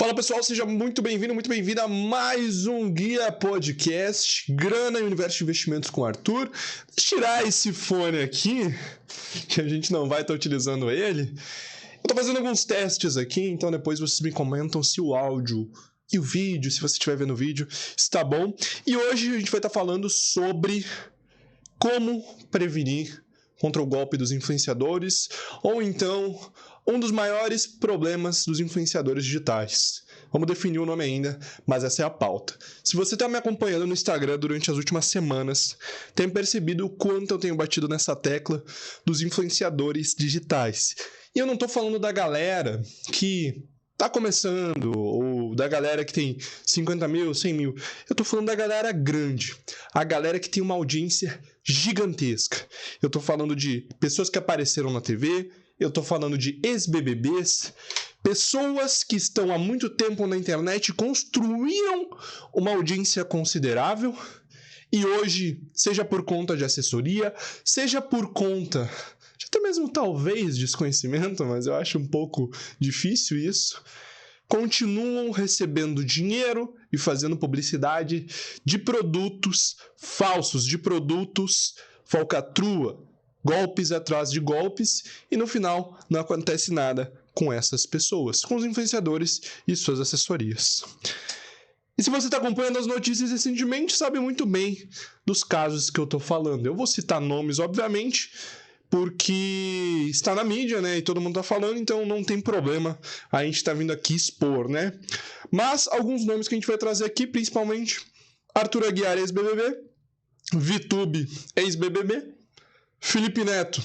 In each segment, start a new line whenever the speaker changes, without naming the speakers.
Fala pessoal, seja muito bem-vindo, muito bem-vinda a mais um Guia Podcast, Grana e Universo de Investimentos com o Arthur. Deixa eu tirar esse fone aqui, que a gente não vai estar utilizando ele. Eu tô fazendo alguns testes aqui, então depois vocês me comentam se o áudio e o vídeo, se você estiver vendo o vídeo, está bom. E hoje a gente vai estar falando sobre como prevenir contra o golpe dos influenciadores, ou então um dos maiores problemas dos influenciadores digitais. Vamos definir o nome ainda, mas essa é a pauta. Se você está me acompanhando no Instagram durante as últimas semanas, tem percebido o quanto eu tenho batido nessa tecla dos influenciadores digitais. E eu não estou falando da galera que tá começando, ou da galera que tem 50 mil, 100 mil. Eu tô falando da galera grande, a galera que tem uma audiência gigantesca. Eu tô falando de pessoas que apareceram na TV, eu tô falando de ex-BBBs, pessoas que estão há muito tempo na internet e construíram uma audiência considerável e hoje, seja por conta de assessoria, seja por conta de até mesmo talvez desconhecimento, mas eu acho um pouco difícil isso, continuam recebendo dinheiro e fazendo publicidade de produtos falsos, de produtos falcatrua, golpes atrás de golpes, e no final não acontece nada com essas pessoas, com os influenciadores e suas assessorias. E se você está acompanhando as notícias recentemente, sabe muito bem dos casos que eu estou falando. Eu vou citar nomes, obviamente, porque está na mídia, né, e todo mundo está falando, então não tem problema a gente tá vindo aqui expor, né? Mas alguns nomes que a gente vai trazer aqui, principalmente Arthur Aguiar, ex-BBB, VTube, ex-BBB, Felipe Neto,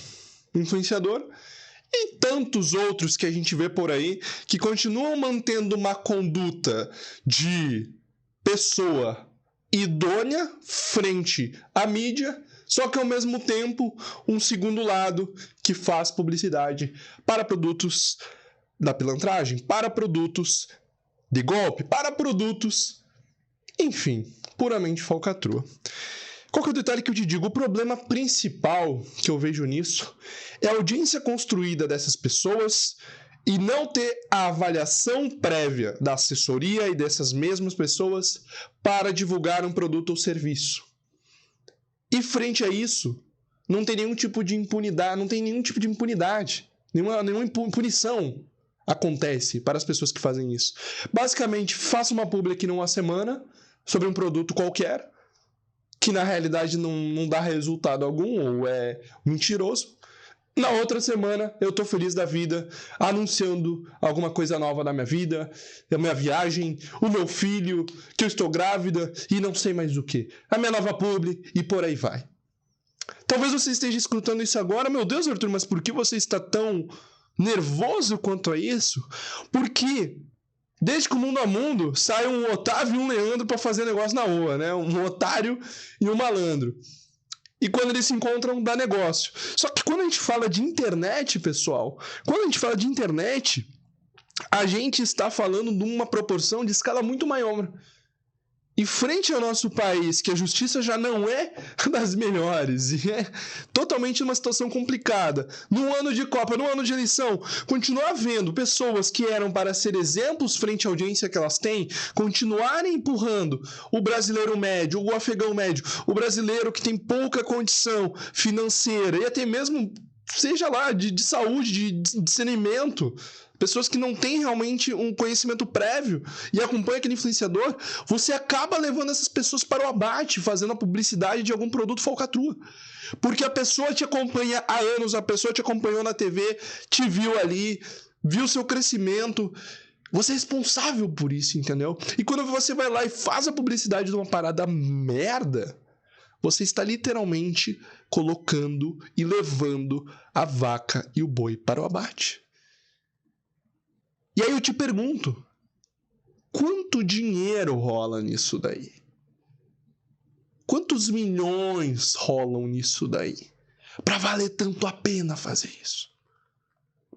influenciador, e tantos outros que a gente vê por aí que continuam mantendo uma conduta de pessoa idônea frente à mídia, só que ao mesmo tempo um segundo lado que faz publicidade para produtos da pilantragem, para produtos de golpe, para produtos, enfim, puramente falcatrua. Qual que é o detalhe que eu te digo? O problema principal que eu vejo nisso é a audiência construída dessas pessoas e não ter a avaliação prévia da assessoria e dessas mesmas pessoas para divulgar um produto ou serviço. E frente a isso, não tem nenhum tipo de impunidade, nenhuma punição acontece para as pessoas que fazem isso. Basicamente, faça uma publi aqui numa semana sobre um produto qualquer, que na realidade não dá resultado algum ou é mentiroso. Na outra semana, eu tô feliz da vida, anunciando alguma coisa nova na minha vida, a minha viagem, o meu filho, que eu estou grávida e não sei mais o que. A minha nova publi e por aí vai. Talvez você esteja escutando isso agora. Meu Deus, Arthur, mas por que você está tão nervoso quanto a isso? Porque desde que o mundo é mundo, sai um Otávio e um Leandro para fazer negócio na rua, né? Um otário e um malandro. E quando eles se encontram, dá negócio. Só que quando a gente fala de internet, pessoal, a gente está falando de uma proporção de escala muito maior. E frente ao nosso país, que a justiça já não é das melhores, e é totalmente uma situação complicada, no ano de Copa, no ano de eleição, continuar vendo pessoas que eram para ser exemplos frente à audiência que elas têm, continuarem empurrando o brasileiro médio, o afegão médio, o brasileiro que tem pouca condição financeira, e até mesmo, seja lá, de saúde, de discernimento, pessoas que não têm realmente um conhecimento prévio e acompanham aquele influenciador, você acaba levando essas pessoas para o abate, fazendo a publicidade de algum produto falcatrua. Porque a pessoa te acompanha há anos, a pessoa te acompanhou na TV, te viu ali, viu seu crescimento. Você é responsável por isso, entendeu? E quando você vai lá e faz a publicidade de uma parada merda, você está literalmente colocando e levando a vaca e o boi para o abate. E aí eu te pergunto, quanto dinheiro rola nisso daí? Quantos milhões rolam nisso daí? Para valer tanto a pena fazer isso?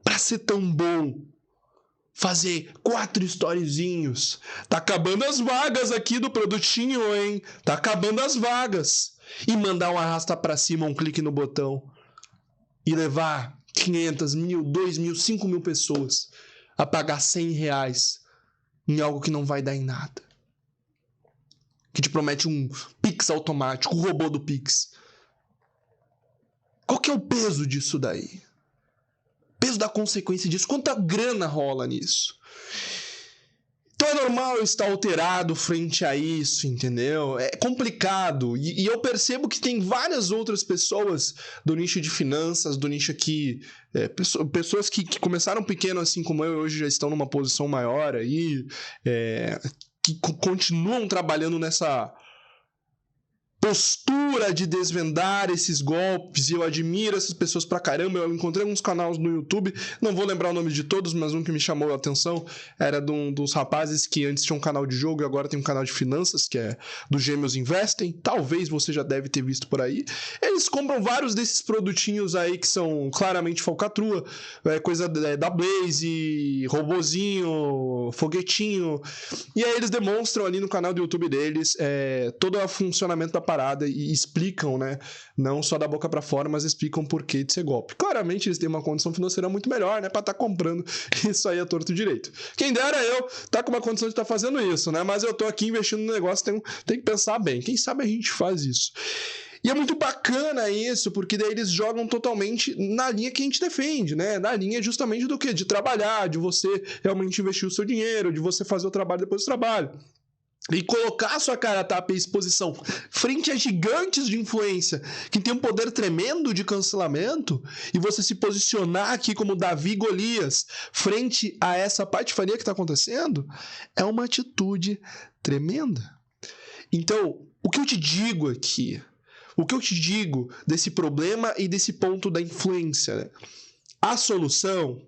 Para ser tão bom? Fazer 4 storyzinhos. Tá acabando as vagas aqui do produtinho, hein? Tá acabando as vagas. E mandar um arrasta para cima, um clique no botão. E levar 500, 1.000, 2.000, 5.000 pessoas a pagar R$100 em algo que não vai dar em nada. Que te promete um Pix automático, o robô do Pix. Qual que é o peso disso daí? Peso da consequência disso? Quanta grana rola nisso? Então é normal eu estar alterado frente a isso, entendeu? É complicado. E eu percebo que tem várias outras pessoas do nicho de finanças, do nicho aqui, pessoas que começaram pequeno assim como eu, hoje já estão numa posição maior aí, que continuam trabalhando nessa postura de desvendar esses golpes, e eu admiro essas pessoas pra caramba. Eu encontrei alguns canais no YouTube, não vou lembrar o nome de todos, mas um que me chamou a atenção era dos rapazes que antes tinha um canal de jogo e agora tem um canal de finanças, que é do Gêmeos Investem. Talvez você já deve ter visto por aí. Eles compram vários desses produtinhos aí que são claramente falcatrua, coisa da Blaze, robozinho, foguetinho, e aí eles demonstram ali no canal do YouTube deles todo o funcionamento da parada e explicam, né? Não só da boca pra fora, mas explicam por que de ser golpe. Claramente eles têm uma condição financeira muito melhor, né? Pra estar comprando isso aí a torto direito. Quem dera eu tá com uma condição de estar fazendo isso, né? Mas eu tô aqui investindo no negócio, tem que pensar bem. Quem sabe a gente faz isso. E é muito bacana isso, porque daí eles jogam totalmente na linha que a gente defende, né? Na linha justamente do quê? De trabalhar, de você realmente investir o seu dinheiro, de você fazer o trabalho depois do trabalho. E colocar a sua cara a tapa e exposição frente a gigantes de influência que tem um poder tremendo de cancelamento, e você se posicionar aqui como Davi e Golias frente a essa patifaria que está acontecendo, é uma atitude tremenda. Então, o que eu te digo aqui, o que eu te digo desse problema e desse ponto da influência, né? A solução.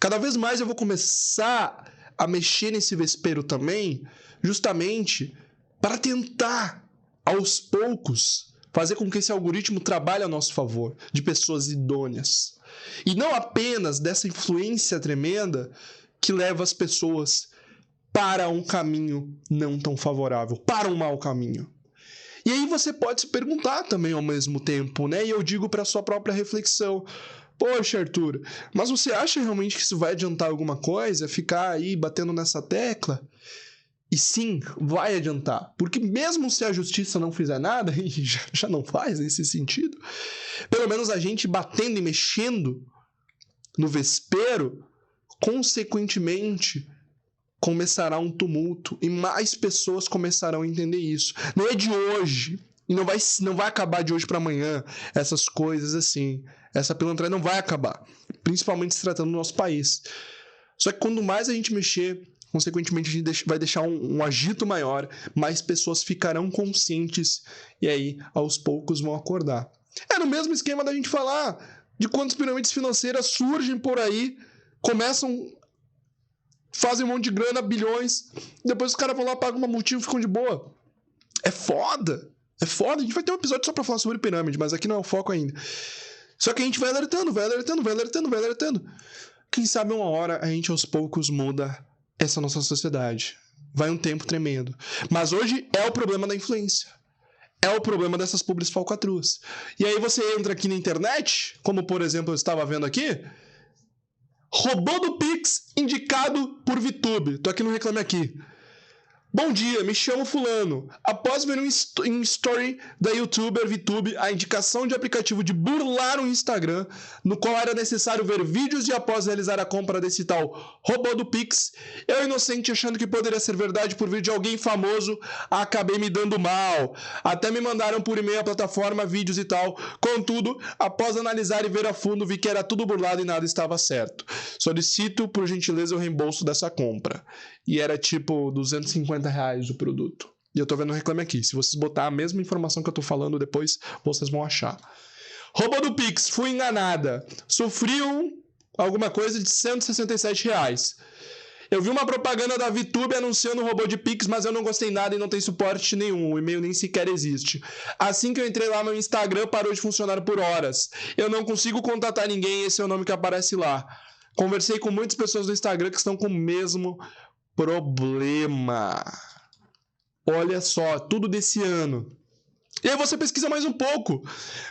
Cada vez mais eu vou começar a mexer nesse vespeiro também, justamente para tentar, aos poucos, fazer com que esse algoritmo trabalhe a nosso favor, de pessoas idôneas. E não apenas dessa influência tremenda que leva as pessoas para um caminho não tão favorável, para um mau caminho. E aí você pode se perguntar também ao mesmo tempo, né? E eu digo para sua própria reflexão: poxa, Arthur, mas você acha realmente que isso vai adiantar alguma coisa? Ficar aí batendo nessa tecla? E sim, vai adiantar. Porque mesmo se a justiça não fizer nada, e já não faz nesse sentido, pelo menos a gente batendo e mexendo no vespeiro, consequentemente, começará um tumulto e mais pessoas começarão a entender isso. Não é de hoje. E não vai acabar de hoje para amanhã essas coisas assim. Essa pilantraria não vai acabar, principalmente se tratando do nosso país. Só que quando mais a gente mexer, consequentemente a gente vai deixar um agito maior, mais pessoas ficarão conscientes e aí aos poucos vão acordar. É no mesmo esquema da gente falar de quantas pirâmides financeiras surgem por aí, fazem um monte de grana, bilhões, depois os caras vão lá, pagam uma multinha e ficam de boa. É foda. É foda. A gente vai ter um episódio só pra falar sobre pirâmide, mas aqui não é o foco ainda. Só que a gente vai alertando. Quem sabe uma hora a gente aos poucos muda essa nossa sociedade. Vai um tempo tremendo. Mas hoje é o problema da influência. É o problema dessas publis falcatruas. E aí você entra aqui na internet, como por exemplo eu estava vendo aqui, robô do Pix indicado por VTube. Tô aqui no Reclame Aqui. Bom dia, me chamo fulano. Após ver em story da youtuber VTube a indicação de aplicativo de burlar um Instagram, no qual era necessário ver vídeos e após realizar a compra desse tal robô do Pix, eu inocente achando que poderia ser verdade por vir de alguém famoso, acabei me dando mal. Até me mandaram por e-mail a plataforma, vídeos e tal. Contudo, após analisar e ver a fundo, vi que era tudo burlado e nada estava certo. Solicito, por gentileza, o reembolso dessa compra. E era tipo R$250 o produto. E eu tô vendo o Reclame Aqui. Se vocês botar a mesma informação que eu tô falando depois, vocês vão achar. Robô do Pix, fui enganada. Sofri alguma coisa de R$167. Eu vi uma propaganda da VTube anunciando um robô de Pix, mas eu não gostei nada e não tem suporte nenhum. O e-mail nem sequer existe. Assim que eu entrei lá, meu Instagram parou de funcionar por horas. Eu não consigo contatar ninguém, esse é o nome que aparece lá. Conversei com muitas pessoas no Instagram que estão com o mesmo problema. Olha só, tudo desse ano. E aí você pesquisa mais um pouco.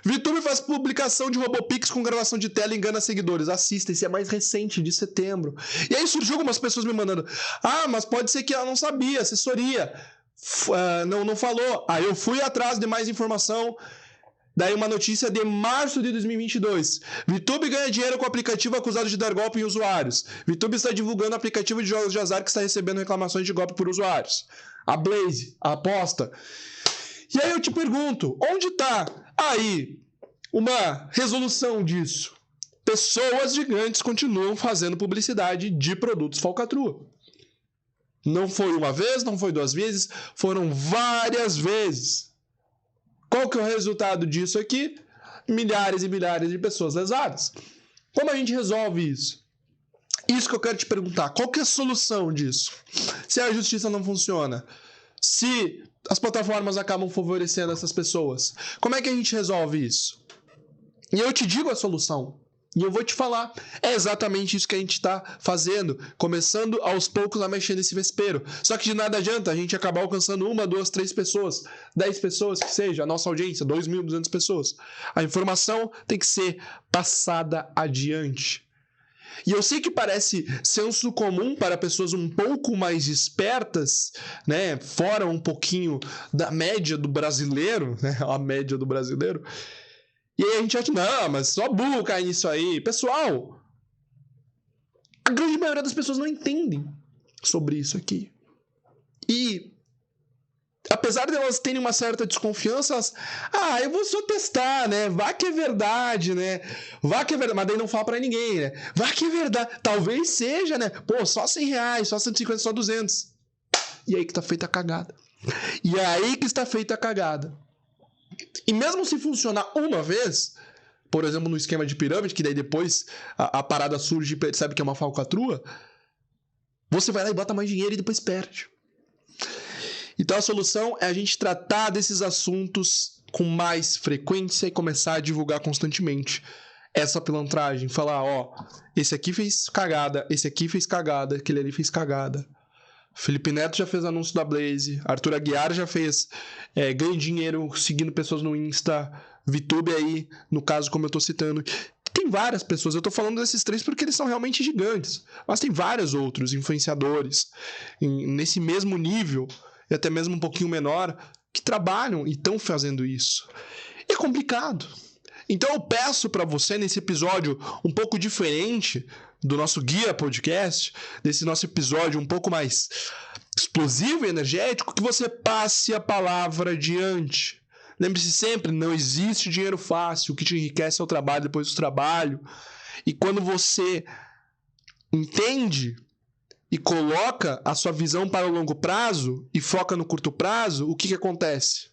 VTube faz publicação de Robopix com gravação de tela e engana seguidores. Assista, esse é mais recente, de setembro. E aí surgiu algumas pessoas me mandando: ah, mas pode ser que ela não sabia, assessoria. Não falou. Aí eu fui atrás de mais informação. Daí uma notícia de março de 2022. VTube ganha dinheiro com o aplicativo acusado de dar golpe em usuários. VTube está divulgando aplicativo de jogos de azar que está recebendo reclamações de golpe por usuários. A Blaze, a aposta. E aí eu te pergunto, onde está aí uma resolução disso? Pessoas gigantes continuam fazendo publicidade de produtos falcatrua. Não foi uma vez, não foi 2 vezes, foram várias vezes. Qual que é o resultado disso aqui? Milhares e milhares de pessoas lesadas. Como a gente resolve isso? Isso que eu quero te perguntar. Qual que é a solução disso? Se a justiça não funciona, se as plataformas acabam favorecendo essas pessoas, como é que a gente resolve isso? E eu te digo a solução. E eu vou te falar, é exatamente isso que a gente está fazendo, começando aos poucos a mexer nesse vespeiro. Só que de nada adianta a gente acabar alcançando 1, 2, 3 pessoas, 10 pessoas, que seja, a nossa audiência, 2.200 pessoas. A informação tem que ser passada adiante. E eu sei que parece senso comum para pessoas um pouco mais espertas, né, fora um pouquinho da média do brasileiro, né, a média do brasileiro. E aí a gente acha, não, mas só burro cai nisso aí. Pessoal, a grande maioria das pessoas não entendem sobre isso aqui. E, apesar de elas terem uma certa desconfiança, elas, eu vou só testar, né? Vá que é verdade, né? Vá que é verdade, mas daí não fala pra ninguém, né? Vá que é verdade, talvez seja, né? Pô, só R$100, só 150, só 200. E aí que tá feita a cagada. E aí que está feita a cagada. E mesmo se funcionar uma vez, por exemplo, no esquema de pirâmide, que daí depois a parada surge e percebe que é uma falcatrua, você vai lá e bota mais dinheiro e depois perde. Então a solução é a gente tratar desses assuntos com mais frequência e começar a divulgar constantemente essa pilantragem. Falar, esse aqui fez cagada, esse aqui fez cagada, aquele ali fez cagada. Felipe Neto já fez anúncio da Blaze, Arthur Aguiar já fez ganho dinheiro seguindo pessoas no Insta, VTube aí, no caso como eu tô citando. Tem várias pessoas, eu tô falando desses 3 porque eles são realmente gigantes, mas tem vários outros influenciadores nesse mesmo nível, e até mesmo um pouquinho menor, que trabalham e estão fazendo isso. É complicado. Então eu peço para você, nesse episódio um pouco diferente do nosso Guia Podcast, desse nosso episódio um pouco mais explosivo e energético, que você passe a palavra adiante. Lembre-se sempre, não existe dinheiro fácil, o que te enriquece é o trabalho depois do trabalho. E quando você entende e coloca a sua visão para o longo prazo e foca no curto prazo, o que acontece?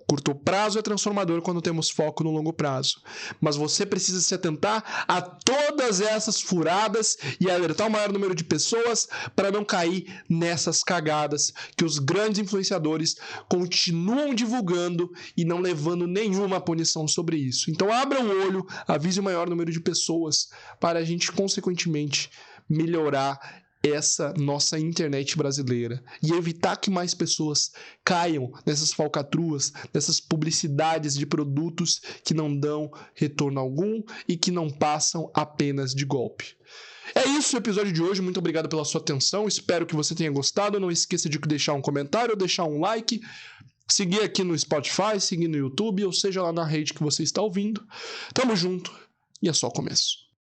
Curto prazo é transformador quando temos foco no longo prazo. Mas você precisa se atentar a todas essas furadas e alertar o maior número de pessoas para não cair nessas cagadas que os grandes influenciadores continuam divulgando e não levando nenhuma punição sobre isso. Então abra o olho, avise o maior número de pessoas para a gente, consequentemente, melhorar essa nossa internet brasileira e evitar que mais pessoas caiam nessas falcatruas, nessas publicidades de produtos que não dão retorno algum e que não passam apenas de golpe. É isso o episódio de hoje, muito obrigado pela sua atenção, espero que você tenha gostado, não esqueça de deixar um comentário, deixar um like, seguir aqui no Spotify, seguir no YouTube, ou seja lá na rede que você está ouvindo. Tamo junto e é só o começo.